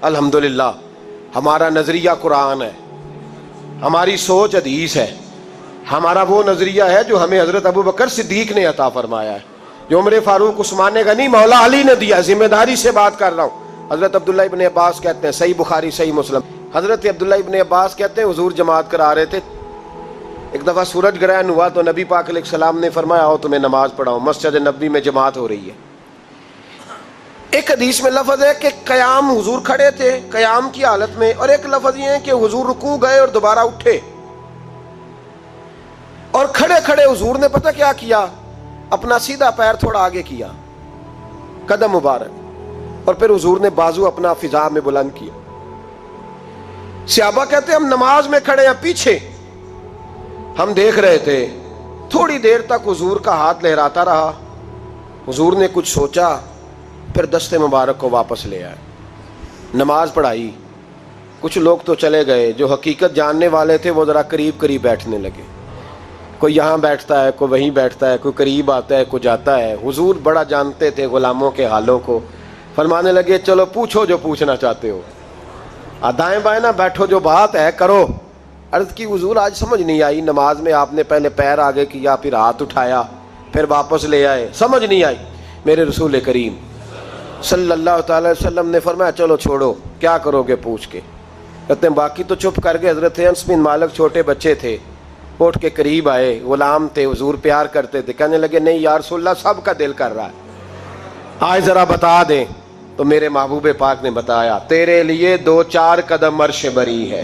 الحمدللہ ہمارا نظریہ قرآن ہے، ہماری سوچ حدیث ہے، ہمارا وہ نظریہ ہے جو ہمیں حضرت ابو بکر صدیق نے عطا فرمایا ہے، جو عمر فاروق عثمان غنی مولا علی نے دیا۔ ذمہ داری سے بات کر رہا ہوں۔ حضرت عبداللہ ابن عباس کہتے ہیں، صحیح بخاری صحیح مسلم، حضرت عبداللہ ابن عباس کہتے ہیں حضور جماعت کرا رہے تھے، ایک دفعہ سورج گرہن ہوا تو نبی پاک علیہ السلام نے فرمایا آؤ تمہیں نماز پڑھاؤں، مسجد نبوی میں جماعت ہو رہی ہے۔ ایک حدیث میں لفظ ہے کہ قیام، حضور کھڑے تھے قیام کی حالت میں، اور ایک لفظ یہ ہے کہ حضور رکوع گئے اور دوبارہ اٹھے، اور کھڑے کھڑے حضور نے پتہ کیا کیا، اپنا سیدھا پیر تھوڑا آگے کیا، قدم مبارک، اور پھر حضور نے بازو اپنا فضا میں بلند کیا۔ صحابہ کہتے ہیں ہم نماز میں کھڑے ہیں پیچھے، ہم دیکھ رہے تھے، تھوڑی دیر تک حضور کا ہاتھ لہراتا رہا، حضور نے کچھ سوچا، پھر دست مبارک کو واپس لے آئے، نماز پڑھائی۔ کچھ لوگ تو چلے گئے، جو حقیقت جاننے والے تھے وہ ذرا قریب قریب بیٹھنے لگے، کوئی یہاں بیٹھتا ہے، کوئی وہیں بیٹھتا ہے، کوئی قریب آتا ہے، کوئی جاتا ہے۔ حضور بڑا جانتے تھے غلاموں کے حالوں کو، فرمانے لگے چلو پوچھو جو پوچھنا چاہتے ہو، دائیں بائیں نہ بیٹھو، جو بات ہے کرو۔ عرض کی حضور آج سمجھ نہیں آئی، نماز میں آپ نے پہلے پیر آگے کیا، پھر ہاتھ اٹھایا، پھر واپس لے آئے، سمجھ نہیں آئی۔ میرے رسول کریم صلی اللہ تعالی وسلم نے فرمایا چلو چھوڑو، کیا کرو گے پوچھ کے۔ کہتے ہیں باقی تو چپ کر گئے۔ حضرت انس بن مالک چھوٹے بچے تھے، اٹھ کے قریب آئے، غلام تھے، حضور پیار کرتے تھے، کہنے لگے نہیں یا رسول اللہ سب کا دل کر رہا ہے، آج ذرا بتا دیں۔ تو میرے محبوب پاک نے بتایا تیرے لیے 2-4 قدم عرش بری ہے۔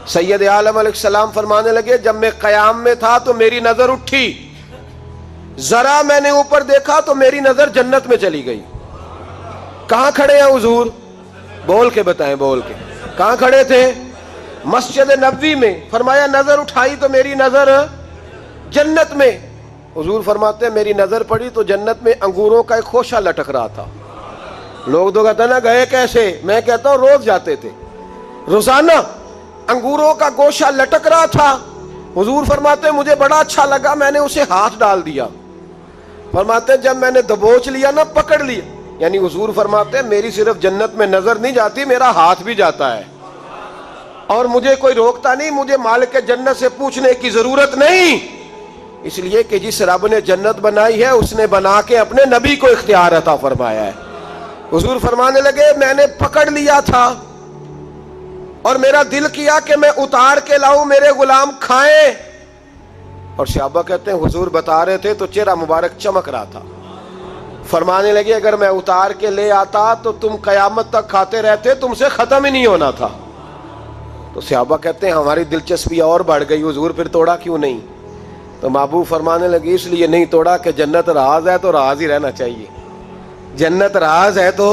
سید عالم علیہ السلام فرمانے لگے جب میں قیام میں تھا تو میری نظر اٹھی، ذرا میں نے اوپر دیکھا تو میری نظر جنت میں چلی گئی۔ کہاں کھڑے ہیں حضور؟ بول کے بتائیں، بول کے۔ کہاں کھڑے تھے؟ مسجد نبوی میں۔ فرمایا نظر اٹھائی تو میری نظر جنت میں۔ حضور فرماتے ہیں میری نظر پڑی تو جنت میں انگوروں کا ایک خوشہ لٹک رہا تھا۔ لوگ تو کہتے ہیں نا گئے کیسے، میں کہتا ہوں روز جاتے تھے، روزانہ انگوروں کا گوشہ لٹک رہا تھا۔ حضور فرماتے ہیں مجھے بڑا اچھا لگا، میں نے اسے ہاتھ ڈال دیا۔ فرماتے ہیں جب میں نے دبوچ لیا نا، پکڑ لیا، یعنی حضور فرماتے ہیں میری صرف جنت میں نظر نہیں جاتی، میرا ہاتھ بھی جاتا ہے، اور مجھے کوئی روکتا نہیں، مجھے مالک جنت سے پوچھنے کی ضرورت نہیں، اس لیے کہ جس رب نے جنت بنائی ہے اس نے بنا کے اپنے نبی کو اختیار عطا فرمایا ہے۔ حضور فرمانے لگے میں نے پکڑ لیا تھا اور میرا دل کیا کہ میں اتار کے لاؤں، میرے غلام کھائیں۔ اور صحابہ کہتے ہیں حضور بتا رہے تھے تو چہرہ مبارک چمک رہا تھا۔ فرمانے لگے اگر میں اتار کے لے آتا تو تم قیامت تک کھاتے رہتے، تم سے ختم ہی نہیں ہونا تھا۔ تو صحابہ کہتے ہیں ہماری دلچسپی اور بڑھ گئی، حضور پھر توڑا کیوں نہیں؟ تو محبوب فرمانے لگے اس لیے نہیں توڑا کہ جنت راز ہے تو راز ہی رہنا چاہیے، جنت راز ہے تو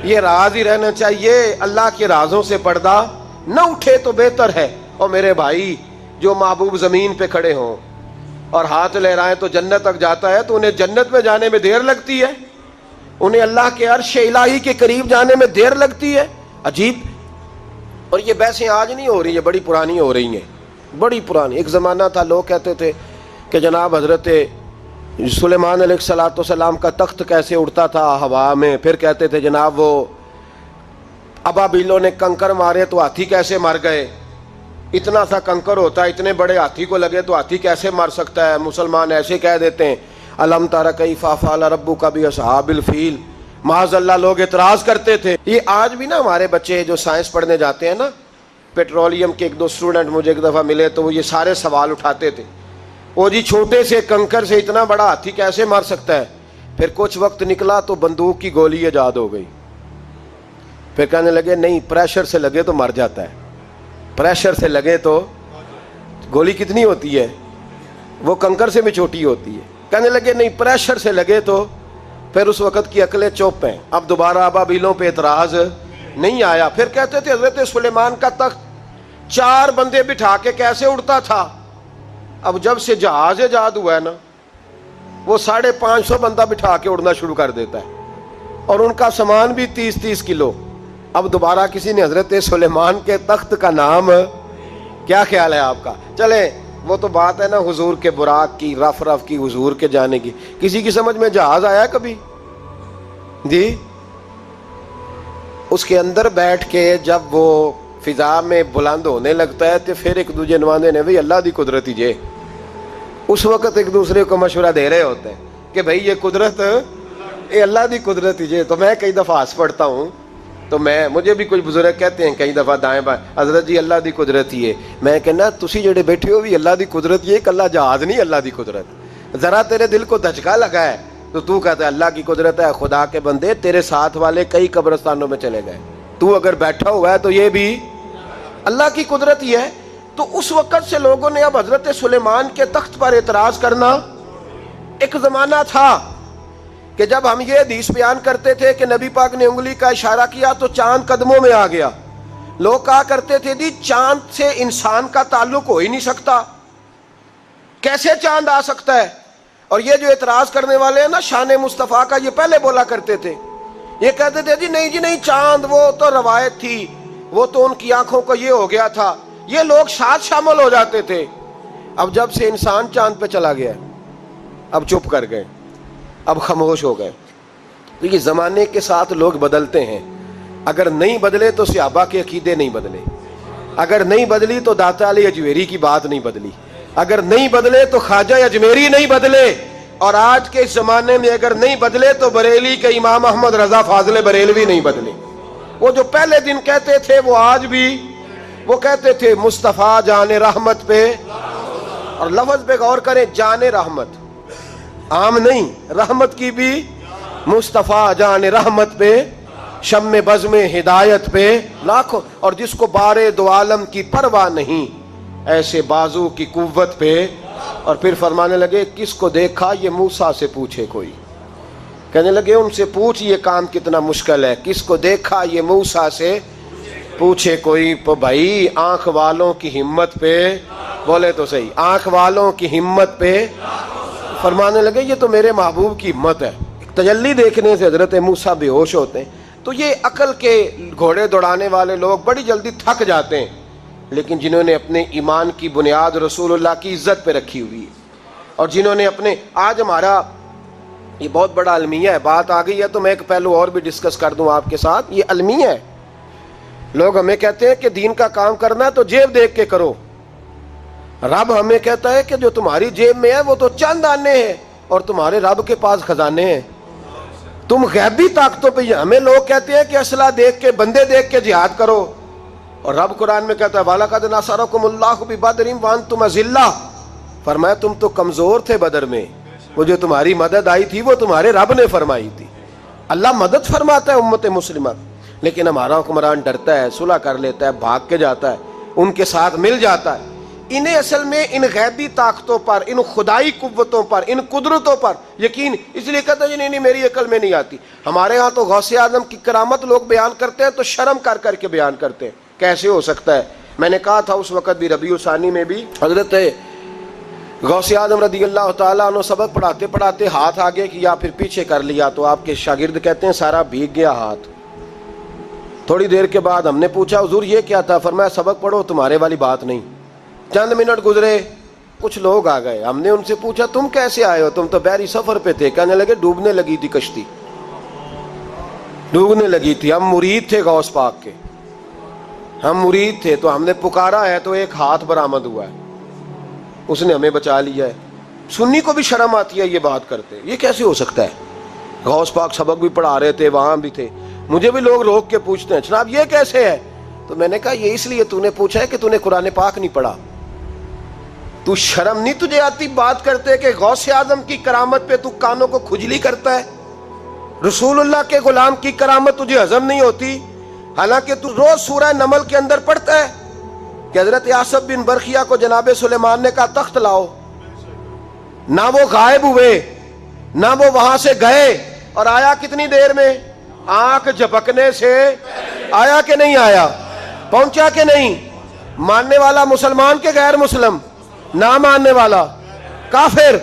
یہ راز ہی رہنا چاہیے، اللہ کے رازوں سے پردہ نہ اٹھے تو بہتر ہے۔ اور میرے بھائی جو محبوب زمین پہ کھڑے ہوں اور ہاتھ لہرائیں تو جنت تک جاتا ہے، تو انہیں جنت میں جانے میں دیر لگتی ہے، انہیں اللہ کے عرش الہی کے قریب جانے میں دیر لگتی ہے۔ عجیب۔ اور یہ بحثیں آج نہیں ہو رہی ہیں، بڑی پرانی ہو رہی ہیں، بڑی پرانی۔ ایک زمانہ تھا لوگ کہتے تھے کہ جناب حضرت سلیمان علیہ السلام کا تخت کیسے اڑتا تھا ہوا میں، پھر کہتے تھے جناب وہ ابابیلوں نے کنکر مارے تو ہاتھی کیسے مر گئے، اتنا سا کنکر ہوتا ہے، اتنے بڑے ہاتھی کو لگے تو ہاتھی کیسے مر سکتا ہے۔ مسلمان ایسے کہہ دیتے ہیں الم تر کیف فعل ربک باصحاب الفیل، معاذ اللہ لوگ اعتراض کرتے تھے۔ یہ آج بھی نا ہمارے بچے جو سائنس پڑھنے جاتے ہیں نا، پیٹرولیم کے 1-2 اسٹوڈنٹ مجھے ایک دفعہ ملے تو وہ یہ سارے سوال اٹھاتے تھے، وہ جی چھوٹے سے کنکر سے اتنا بڑا ہاتھی کیسے مار سکتا ہے؟ پھر کچھ وقت نکلا تو بندوق کی گولی ایجاد ہو گئی، پھر کہنے لگے نہیں پریشر سے لگے تو مر جاتا ہے، پریشر سے لگے تو گولی کتنی ہوتی ہے، وہ کنکر سے بھی چھوٹی ہوتی ہے۔ کہنے لگے نہیں پریشر سے لگے تو، پھر اس وقت کی عقلیں چوپ ہیں، اب دوبارہ ابابیلوں پہ اعتراض نہیں آیا۔ پھر کہتے تھے حضرت سلیمان کا تخت 4 بندے بٹھا کے کیسے اڑتا تھا، اب جب سے جہاز ایجاد ہوا ہے نا، وہ 550 بندہ بٹھا کے اڑنا شروع کر دیتا ہے، اور ان کا سامان بھی 30-30 کلو۔ اب دوبارہ کسی نے حضرت سلیمان کے تخت کا نام، کیا خیال ہے آپ کا؟ چلیں وہ تو بات ہے نا حضور کے براق کی، رف رف کی، حضور کے جانے کی. کسی کی سمجھ میں جہاز آیا کبھی؟ جی اس کے اندر بیٹھ کے جب وہ فضا میں بلند ہونے لگتا ہے تو پھر ایک دوسرے نوانے نے بھائی اللہ دی قدرت ہی جے. اس وقت ایک دوسرے کو مشورہ دے رہے ہوتے ہیں کہ بھائی یہ قدرت یہ اللہ دی قدرت ہی جے. تو میں کئی دفعہ ہنس پڑتا ہوں، تو مجھے بھی کچھ بزرگ کہتے ہیں کئی دفعہ دائیں بائیں، حضرت جی اللہ دی قدرت ہی ہے. میں کہنا تسی جڑے بیٹھے ہو بھی اللہ دی قدرت یہ، اللہ جہاز نہیں اللہ دی قدرت. ذرا تیرے دل کو دھچکا لگا ہے تو کہتا ہے اللہ کی قدرت ہے. خدا کے بندے تیرے ساتھ والے کئی قبرستانوں میں چلے گئے، تو اگر بیٹھا ہوا ہے تو یہ بھی اللہ کی قدرت ہی ہے. تو اس وقت سے لوگوں نے اب حضرت سلیمان کے تخت پر اعتراض کرنا. ایک زمانہ تھا کہ جب ہم یہ حدیث بیان کرتے تھے کہ نبی پاک نے انگلی کا اشارہ کیا تو چاند قدموں میں آ گیا. لوگ کہا کرتے تھے جی چاند سے انسان کا تعلق ہو ہی نہیں سکتا، کیسے چاند آ سکتا ہے؟ اور یہ جو اعتراض کرنے والے ہیں نا شان مصطفیٰ کا، یہ پہلے بولا کرتے تھے، یہ کہتے تھے جی نہیں چاند وہ تو روایت تھی، وہ تو ان کی آنکھوں کو یہ ہو گیا تھا. یہ لوگ ساتھ شامل ہو جاتے تھے. اب جب سے انسان چاند پہ چلا گیا اب چپ کر گئے، اب خاموش ہو گئے. تو یہ زمانے کے ساتھ لوگ بدلتے ہیں. اگر نہیں بدلے تو صحابہ کے عقیدے نہیں بدلے، اگر نہیں بدلی تو داتا علی اجویری کی بات نہیں بدلی، اگر نہیں بدلے تو خواجہ اجمیری نہیں بدلے، اور آج کے اس زمانے میں اگر نہیں بدلے تو بریلی کے امام احمد رضا فاضل بریلوی نہیں بدلے. وہ جو پہلے دن کہتے تھے وہ آج بھی وہ کہتے تھے مصطفیٰ جان رحمت پہ. اور لفظ پہ غور کریں، جان رحمت عام نہیں، رحمت کی بھی، مصطفیٰ جان رحمت پہ، شم بزم ہدایت پہ لاکھوں. اور جس کو بارے دو عالم کی پرواہ نہیں، ایسے بازو کی قوت پہ. اور پھر فرمانے لگے کس کو دیکھا یہ موسیٰ سے پوچھے کوئی. کہنے لگے ان سے پوچھ یہ کام کتنا مشکل ہے. کس کو دیکھا یہ موسیٰ سے پوچھے کوئی. تو بھائی آنکھ والوں کی ہمت پہ، بولے تو صحیح، آنکھ والوں کی ہمت پہ. فرمانے لگے یہ تو میرے محبوب کی ہمت ہے. تجلی دیکھنے سے حضرت موسیٰ بے ہوش ہوتے ہیں. تو یہ عقل کے گھوڑے دوڑانے والے لوگ بڑی جلدی تھک جاتے ہیں، لیکن جنہوں نے اپنے ایمان کی بنیاد رسول اللہ کی عزت پہ رکھی ہوئی ہے، اور جنہوں نے اپنے آج ہمارا یہ بہت بڑا المیہ ہے. بات آ گئی ہے تو میں ایک پہلو اور بھی ڈسکس کر دوں آپ کے ساتھ. یہ المیہ ہے. لوگ ہمیں کہتے ہیں کہ دین کا کام کرنا ہے تو جیب دیکھ کے کرو. رب ہمیں کہتا ہے کہ جو تمہاری جیب میں ہے وہ تو چند آنے ہیں اور تمہارے رب کے پاس خزانے ہیں. تم غیبی طاقتوں پہ، ہمیں لوگ کہتے ہیں کہ اسلحہ دیکھ کے، بندے دیکھ کے جہاد کرو، اور رب قرآن میں کہتا ہے وَلَقَدْ نَصَرَكُمُ اللَّهُ بِبَدْرٍ وَأَنْتُمْ أَذِلَّةٌ. فرمایا تم تو کمزور تھے بدر میں، وہ جو تمہاری مدد آئی تھی وہ تمہارے رب نے فرمائی تھی. اللہ مدد فرماتا ہے امت مسلمہ، لیکن ہمارا حکمران ڈرتا ہے، صلح کر لیتا ہے، بھاگ کے جاتا ہے، ان کے ساتھ مل جاتا ہے. انہیں اصل میں ان غیبی طاقتوں پر، ان خدائی قوتوں پر، ان قدرتوں پر یقین، اس لیے کہتے ہیں نہیں میری عقل میں نہیں آتی. ہمارے ہاں تو غوث اعظم کی کرامت لوگ بیان کرتے ہیں تو شرم کر کر کے بیان کرتے ہیں. کیسے ہو سکتا ہے؟ میں نے کہا تھا اس وقت بھی ربیع الثانی میں بھی حضرت غوث اعظم رضی اللہ تعالیٰ عنہ سبق پڑھاتے پڑھاتے ہاتھ آگے کیا پھر پیچھے کر لیا تو آپ کے شاگرد کہتے ہیں سارا بھیگ گیا ہاتھ. تھوڑی دیر کے بعد ہم نے پوچھا حضور یہ کیا تھا؟ فرمایا سبق پڑھو، تمہارے والی بات نہیں. چند منٹ گزرے، کچھ لوگ آ گئے. ہم نے ان سے پوچھا تم کیسے آئے ہو؟ تم تو بحری سفر پہ تھے. کہنے لگے ڈوبنے لگی تھی کشتی، ڈوبنے لگی تھی. ہم مرید تھے غوث پاک کے، ہم مرید تھے تو ہم نے پکارا ہے تو ایک ہاتھ برآمد ہوا ہے، اس نے ہمیں بچا لیا ہے. سنی کو بھی شرم آتی ہے یہ بات کرتے. یہ کیسے ہو سکتا ہے؟ غوث پاک سبق بھی پڑھا رہے تھے، وہاں بھی تھے. مجھے بھی لوگ روک کے پوچھتے ہیں جناب یہ کیسے ہے؟ تو میں نے کہا یہ اس لیے تو نے پوچھا ہے کہ تو نے قرآن پاک نہیں پڑھا. تو شرم نہیں تجھے آتی بات کرتے کہ غوث اعظم کی کرامت پہ تو کانوں کو کھجلی کرتا ہے؟ رسول اللہ کے غلام کی کرامت تجھے ہضم نہیں ہوتی؟ حالانکہ تو روز سورہ نمل کے اندر پڑھتا ہے کہ حضرت آصف بن برخیہ کو جناب سلیمان نے کہا تخت لاؤ، نہ وہ غائب ہوئے نہ وہ وہاں سے گئے، اور آیا کتنی دیر میں؟ آنکھ جھپکنے سے آیا کہ نہیں آیا؟ پہنچا کہ نہیں؟ ماننے والا مسلمان کے غیر مسلم؟ نہ ماننے والا کافر.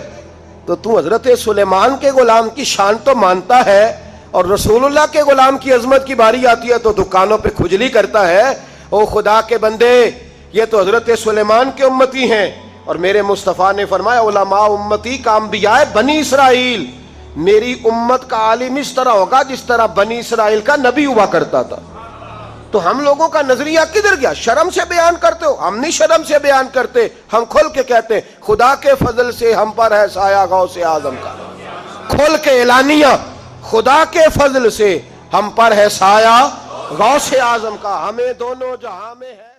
تو حضرت سلیمان کے غلام کی شان تو مانتا ہے، اور رسول اللہ کے غلام کی عظمت کی باری آتی ہے تو دکانوں پہ کھجلی کرتا ہے. او خدا کے بندے، یہ تو حضرت سلیمان کے امتی ہیں اور میرے مصطفیٰ نے فرمایا علماء امتی کا انبیاء بنی اسرائیل، میری امت کا عالم اس طرح ہوگا جس طرح بنی اسرائیل کا نبی ہوا کرتا تھا۔ تو ہم لوگوں کا نظریہ کدھر گیا؟ شرم سے بیان کرتے ہو؟ ہم نہیں شرم سے بیان کرتے، ہم کھل کے کہتے ہیں خدا کے فضل سے ہم پر ہے سایہ غوث اعظم کا، کھل کے اعلانیہ، خدا کے فضل سے ہم پر ہے سایہ غوث اعظم کا، ہمیں دونوں جہاں میں ہے